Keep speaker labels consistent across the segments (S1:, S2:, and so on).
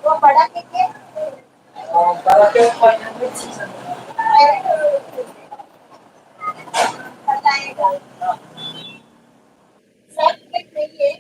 S1: वो बड़ा केक है बड़ा केक 500 बताएगा सब केक नहीं है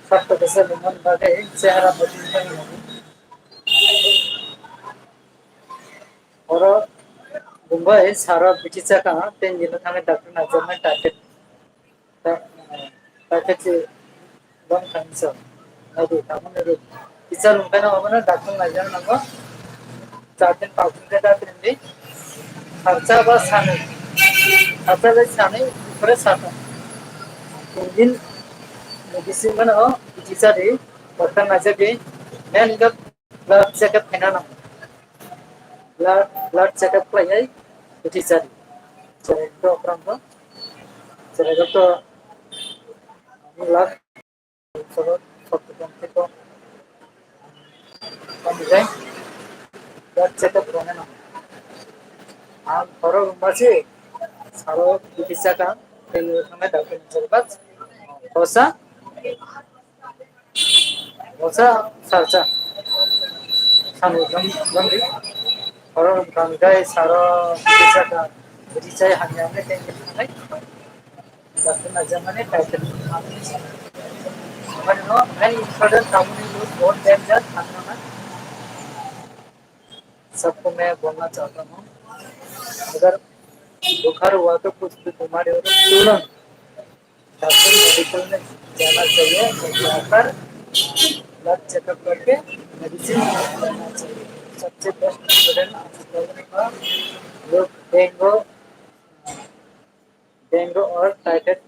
S1: Fakta bisa dengan bagai cara bertindak orang Mumbai sarah bicara kan tenjina kami doktor nazaman target target si bang kanser nadu kamu nadu bisa mungkin apa na doktor nazaman nama target pautin kita tendi harca bas sana harca bas sana fresh sana mungkin medicine mana bisa deh doktor nazaman dan juga blood check up kena nama blood check up lagi bisa deh jadi itu orang tu jadi itu blood satu satu itu Pamijay, blood checkup करने ना आप थोड़ा मर्जी सारो चिकित्सा का हमें doctor चलबस होसा होसा सरचा सानो जंगी थोड़ा पamijay सारो चिकित्सा का चिकित्सा हमें हमें टेंशन नहीं डॉक्टर ना जमाने title but no very important company use more than just खाना सबको मैं बोलना चाहता हूँ अगर बुखार हुआ तो कुछ भी बीमारी हो तो तुरंत डॉक्टर मेडिकल में जाना चाहिए और जाकर ब्लड चेकअप करके मेडिसिन लेना चाहिए सबसे बेस्ट स्टूडेंट का लोग डेंगू और टाइफाइड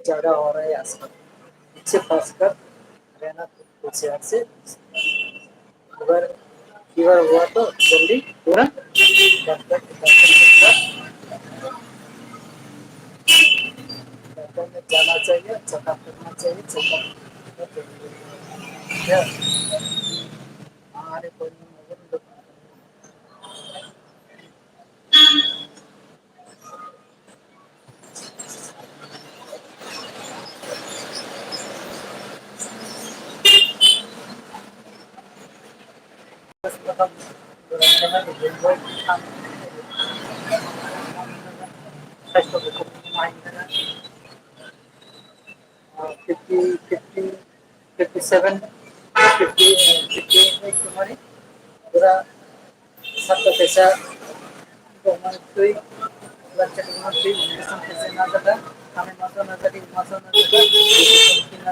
S1: ज़्यादा हो रहा है आजकल। इससे खासकर रहना होशियार से। अगर फीवर हुआ तो जल्दी तुरंत डॉक्टर में जाना चाहिए, चेकअप करना चाहिए। चेकअप हमारे कोई fifty fifty 57 58 kemarin pura satu desa Gomantui baca Gomantui sampai sana ada kami masuk ada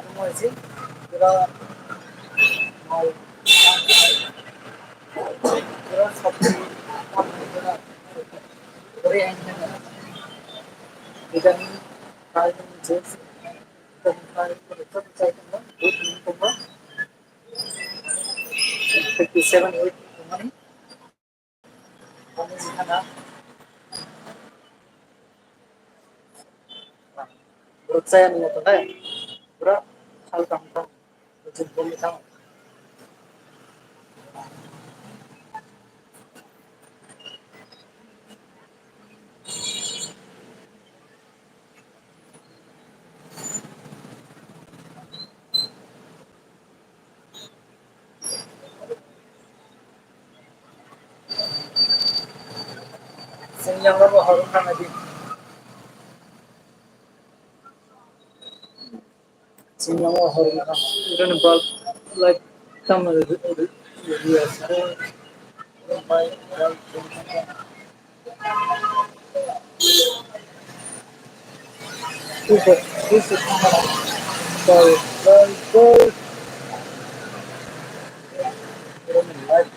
S1: semua isi pura mau pura satu pura pura yang dan hal ini jelas dan hal itu tetap saya kembang buat kembang 57 week kemarin kami di sana menurut saya menurut saya pura hal kampung wajib boleh tahu senyum kamu harus lagi senyum kamu harus dan bal like kamu biasa baik baik super super baik baik baik like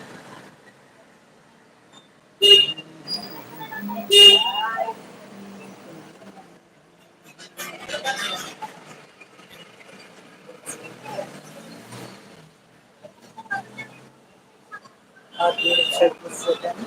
S1: hati check second